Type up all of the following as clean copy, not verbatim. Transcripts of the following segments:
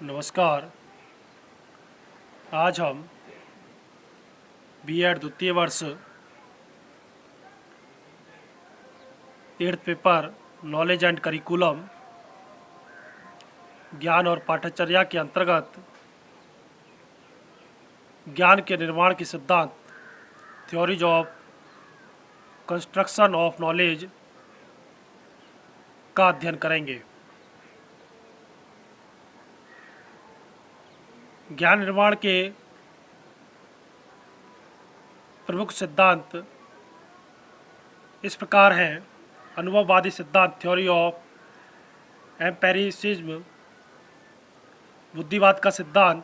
नमस्कार। आज हम बीएड द्वितीय वर्ष 8th paper knowledge and curriculum ज्ञान और पाठ्यचर्या के अंतर्गत ज्ञान के निर्माण के सिद्धांत theories of construction of knowledge का अध्ययन करेंगे। ज्ञान निर्माण के प्रमुख सिद्धांत इस प्रकार हैं। अनुभववादी सिद्धांत थ्योरी ऑफ एम्पेरिसिज्म, बुद्धिवाद का सिद्धांत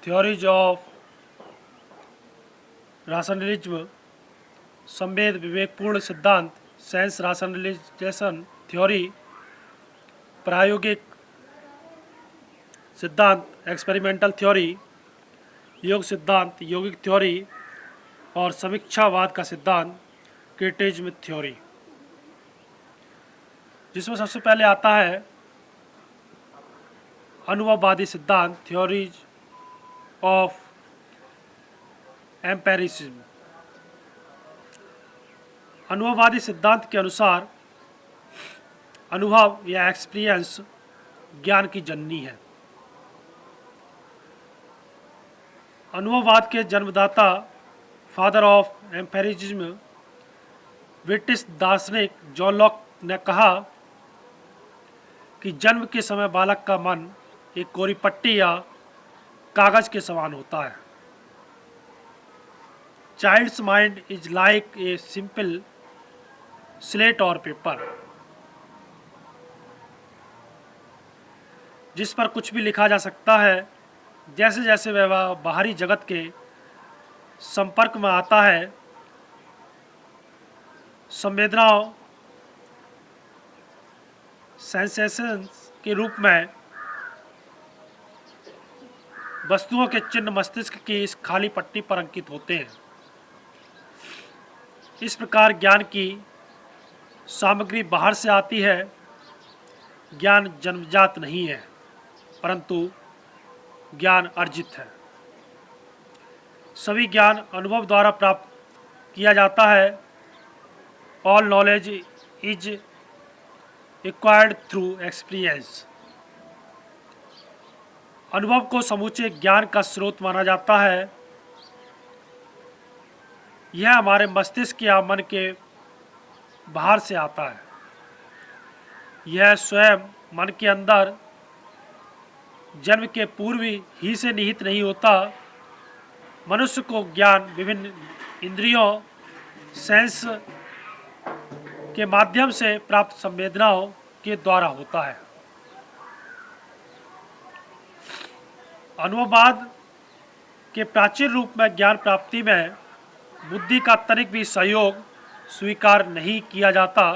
थ्योरीज ऑफ राशनलिज्म, संवेद विवेकपूर्ण सिद्धांत सेंस राशनलाइजेशन थ्योरी, प्रायोगिक सिद्धांत एक्सपेरिमेंटल थ्योरी, योग सिद्धांत यौगिक थ्योरी और समीक्षावाद का सिद्धांत क्रिटिसिज्म थ्योरी, जिसमें सबसे पहले आता है अनुभववादी सिद्धांत थ्योरीज ऑफ एम्पेरिसिज्म। अनुभववादी सिद्धांत के अनुसार अनुभव या एक्सपीरियंस ज्ञान की जननी है। अनुभववाद के जन्मदाता फादर ऑफ एम्पेरिसिज्म ब्रिटिश दार्शनिक जॉन लॉक ने कहा कि जन्म के समय बालक का मन एक कोरी पट्टी या कागज के समान होता है। Child's mind is like a simple slate और पेपर, जिस पर कुछ भी लिखा जा सकता है। जैसे जैसे वह बाहरी जगत के संपर्क में आता है, संवेदनाओं सेंसेशंस के रूप में वस्तुओं के चिन्ह मस्तिष्क की इस खाली पट्टी पर अंकित होते हैं। इस प्रकार ज्ञान की सामग्री बाहर से आती है। ज्ञान जन्मजात नहीं है, परंतु ज्ञान अर्जित है। सभी ज्ञान अनुभव द्वारा प्राप्त किया जाता है। All knowledge is acquired through experience. अनुभव को समूचे ज्ञान का स्रोत माना जाता है। यह हमारे मस्तिष्क या मन के बाहर से आता है। यह स्वयं मन के अंदर जन्म के पूर्व ही से निहित नहीं होता। मनुष्य को ज्ञान विभिन्न इंद्रियों सेंस के माध्यम से प्राप्त संवेदनाओं के द्वारा होता है। अनुभववाद के प्राचीन रूप में ज्ञान प्राप्ति में बुद्धि का तनिक भी सहयोग स्वीकार नहीं किया जाता।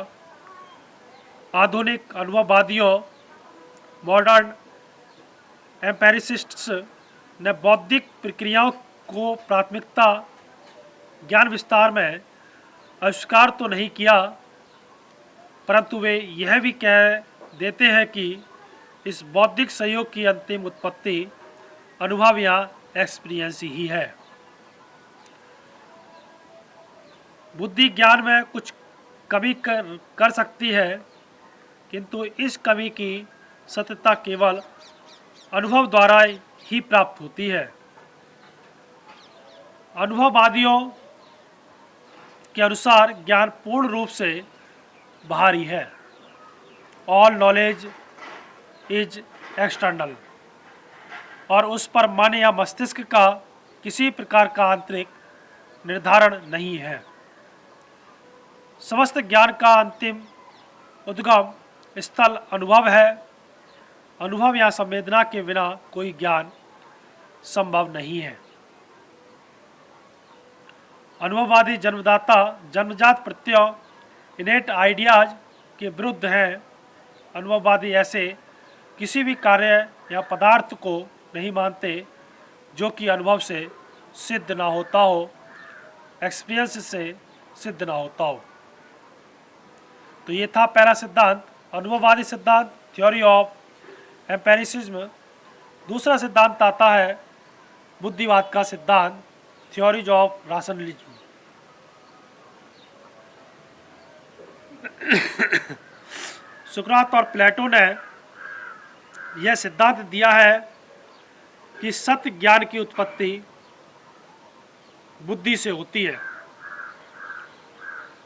आधुनिक अनुभववादियों मॉडर्न एम्पेरिसिस्ट्स ने बौद्धिक प्रक्रियाओं को प्राथमिकता ज्ञान विस्तार में अस्वीकार तो नहीं किया, परंतु वे यह भी कह देते हैं कि इस बौद्धिक सहयोग की अंतिम उत्पत्ति अनुभव या एक्सपीरियंस ही है। बुद्धि ज्ञान में कुछ कमी कर सकती है, किंतु इस कमी की सत्यता केवल अनुभव द्वारा ही प्राप्त होती है। अनुभववादियों के अनुसार ज्ञान पूर्ण रूप से बाहरी है। ऑल नॉलेज इज एक्सटर्नल, और उस पर मन या मस्तिष्क का किसी प्रकार का आंतरिक निर्धारण नहीं है। समस्त ज्ञान का अंतिम उद्गम स्थल अनुभव है। अनुभव या संवेदना के बिना कोई ज्ञान संभव नहीं है। अनुभववादी जन्मदाता जन्मजात प्रत्ययों इनेट आइडियाज के विरुद्ध हैं। अनुभववादी ऐसे किसी भी कार्य या पदार्थ को नहीं मानते जो कि अनुभव से सिद्ध ना होता हो, एक्सपीरियंस से सिद्ध ना होता हो। तो ये था पहला सिद्धांत, अनुभववादी सिद्धांत थ्योरी ऑफ एम्पेरिसिज्म। दूसरा सिद्धांत आता है बुद्धिवाद का सिद्धांत, थ्योरीज ऑफ राशनलिज्म। सुकरात और प्लेटो ने यह सिद्धांत दिया है कि सत्य ज्ञान की उत्पत्ति बुद्धि से होती है।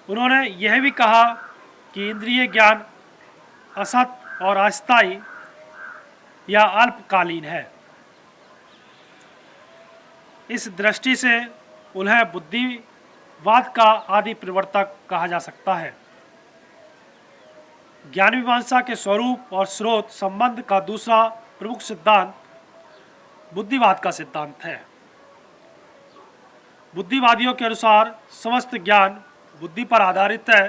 उन्होंने यह भी कहा कि इंद्रिय ज्ञान असत और अस्थायी या अल्पकालीन है। इस दृष्टि से उन्हें बुद्धिवाद का आदि प्रवर्तक कहा जा सकता है। ज्ञान मीमांसा के स्वरूप और स्रोत संबंध का दूसरा प्रमुख सिद्धांत बुद्धिवाद का सिद्धांत है। बुद्धिवादियों के अनुसार समस्त ज्ञान बुद्धि पर आधारित है।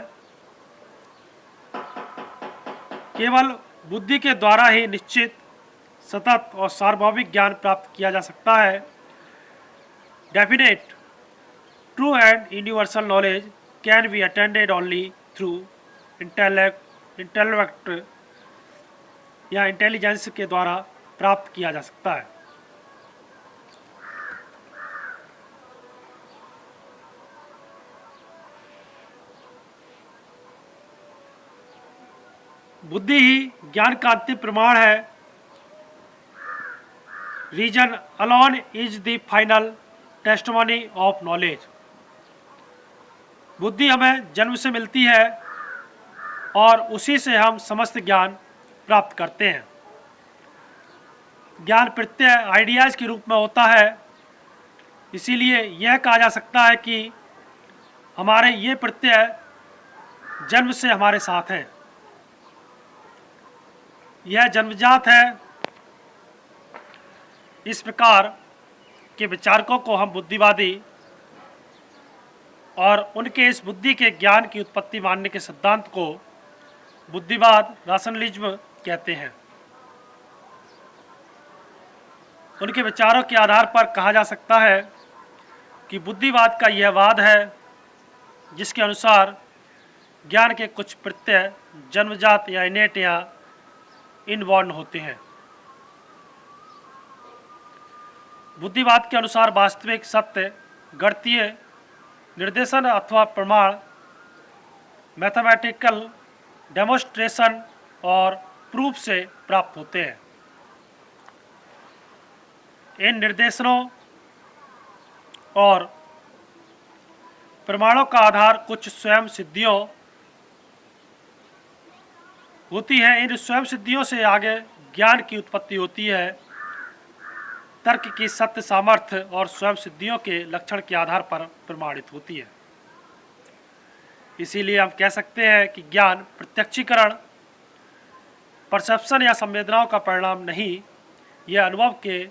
केवल बुद्धि के द्वारा ही निश्चित, सतत और सार्वभौमिक ज्ञान प्राप्त किया जा सकता है। Definite, true and universal knowledge can be attended only through intellect या इंटेलिजेंस के द्वारा प्राप्त किया जा सकता है। बुद्धि ही ज्ञान का अंतिम प्रमाण है। Reason alone is the final testimony of knowledge. बुद्धि हमें जन्म से मिलती है और उसी से हम समस्त ज्ञान प्राप्त करते हैं। ज्ञान प्रत्यय आइडियाज के रूप में होता है, इसीलिए यह कहा जा सकता है कि हमारे ये प्रत्यय जन्म से हमारे साथ हैं। यह जन्मजात है। इस प्रकार के विचारकों को हम बुद्धिवादी और उनके इस बुद्धि के ज्ञान की उत्पत्ति मानने के सिद्धांत को बुद्धिवाद, राशनलिज्म कहते हैं। उनके विचारों के आधार पर कहा जा सकता है कि बुद्धिवाद का यह वाद है जिसके अनुसार ज्ञान के कुछ प्रत्यय जन्मजात या इनेट या इनबॉर्न होते हैं। बुद्धिवाद के अनुसार वास्तविक सत्य गणितीय निर्देशन अथवा प्रमाण, मैथमेटिकल डेमोन्स्ट्रेशन और प्रूफ से प्राप्त होते हैं। इन निर्देशनों और प्रमाणों का आधार कुछ स्वयं सिद्धियों होती है। इन स्वयं सिद्धियों से आगे ज्ञान की उत्पत्ति होती है। तर्क की सत्य सामर्थ्य और स्वयं सिद्धियों के लक्षण के आधार पर प्रमाणित होती है। इसीलिए हम कह सकते हैं कि ज्ञान प्रत्यक्षीकरण, परसेप्शन या संवेदनाओं का परिणाम नहीं, यह अनुभव के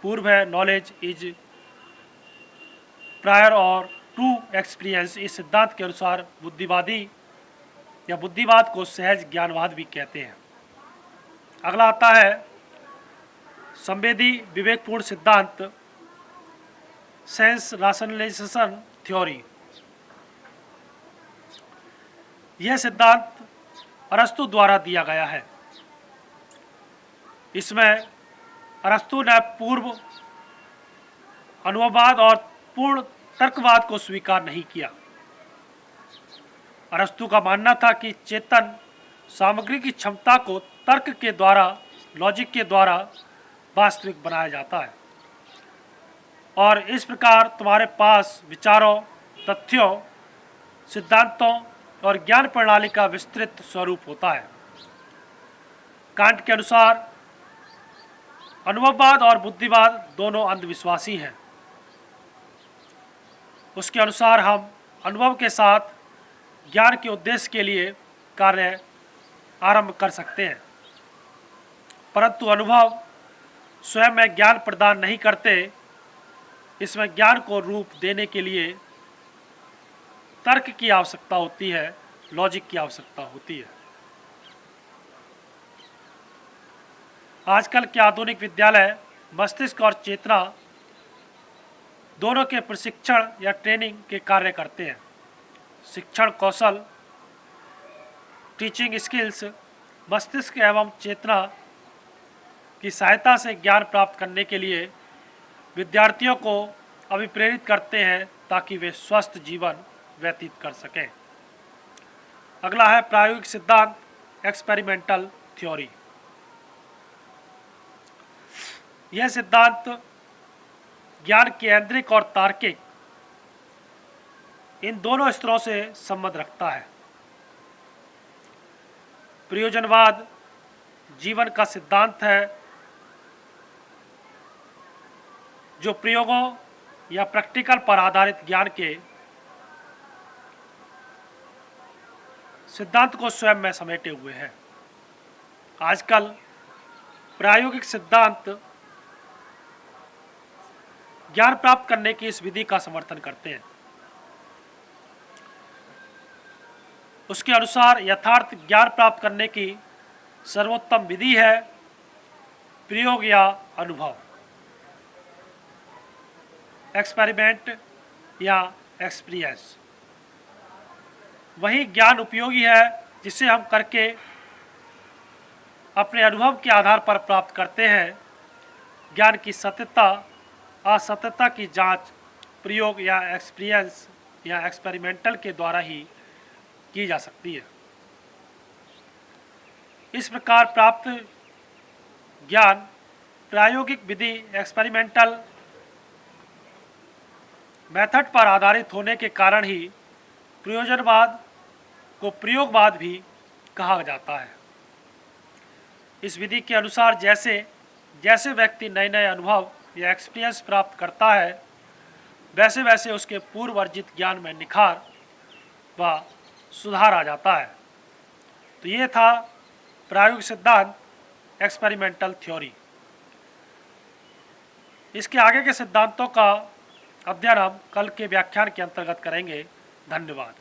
पूर्व है। नॉलेज इज प्रायर और ट्रू एक्सपीरियंस। इस सिद्धांत के अनुसार बुद्धिवादी या बुद्धिवाद को सहज ज्ञानवाद भी कहते हैं। अगला आता है संवेदी विवेकपूर्ण सिद्धांत, सेंस राशनलाइजेशन थ्योरी। यह सिद्धांत अरस्तु द्वारा दिया गया है। इसमें अरस्तु ने पूर्व अनुभववाद और पूर्ण तर्कवाद को स्वीकार नहीं किया। अरस्तु का मानना था कि चेतन सामग्री की क्षमता को तर्क के द्वारा, लॉजिक के द्वारा वास्तविक बनाया जाता है और इस प्रकार तुम्हारे पास विचारों, तथ्यों, सिद्धांतों और ज्ञान प्रणाली का विस्तृत स्वरूप होता है। कांट के अनुसार अनुभववाद और बुद्धिवाद दोनों अंधविश्वासी हैं। उसके अनुसार हम अनुभव के साथ ज्ञान के उद्देश्य के लिए कार्य आरंभ कर सकते हैं, परंतु अनुभव स्वयं में ज्ञान प्रदान नहीं करते। इसमें ज्ञान को रूप देने के लिए तर्क की आवश्यकता होती है, लॉजिक की आवश्यकता होती है। आजकल के आधुनिक विद्यालय मस्तिष्क और चेतना दोनों के प्रशिक्षण या ट्रेनिंग के कार्य करते हैं। शिक्षण कौशल, टीचिंग स्किल्स, मस्तिष्क एवं चेतना की सहायता से ज्ञान प्राप्त करने के लिए विद्यार्थियों को अभिप्रेरित करते हैं ताकि वे स्वस्थ जीवन व्यतीत कर सकें। अगला है प्रायोगिक सिद्धांत, एक्सपेरिमेंटल थ्योरी। यह सिद्धांत ज्ञान केंद्रिक और तार्किक इन दोनों स्तरों से संबंध रखता है। प्रयोजनवाद जीवन का सिद्धांत है जो प्रयोगों या प्रैक्टिकल पर आधारित ज्ञान के सिद्धांत को स्वयं में समेटे हुए है। आजकल प्रायोगिक सिद्धांत ज्ञान प्राप्त करने की इस विधि का समर्थन करते हैं। उसके अनुसार यथार्थ ज्ञान प्राप्त करने की सर्वोत्तम विधि है प्रयोग या अनुभव, एक्सपेरिमेंट या एक्सपीरियंस। वही ज्ञान उपयोगी है जिसे हम करके अपने अनुभव के आधार पर प्राप्त करते हैं। ज्ञान की सत्यता असत्यता की जांच प्रयोग या एक्सपीरियंस या एक्सपेरिमेंटल के द्वारा ही की जा सकती है। इस प्रकार प्राप्त ज्ञान प्रायोगिक विधि एक्सपेरिमेंटल मेथड पर आधारित होने के कारण ही प्रयोजनवाद को प्रयोगवाद भी कहा जाता है। इस विधि के अनुसार जैसे जैसे व्यक्ति नए नए अनुभव या एक्सपीरियंस प्राप्त करता है वैसे वैसे उसके पूर्व अर्जित ज्ञान में निखार व सुधार आ जाता है। तो ये था प्रायोगिक सिद्धांत, एक्सपेरिमेंटल थ्योरी। इसके आगे के सिद्धांतों का अध्ययन हम कल के व्याख्यान के अंतर्गत करेंगे। धन्यवाद।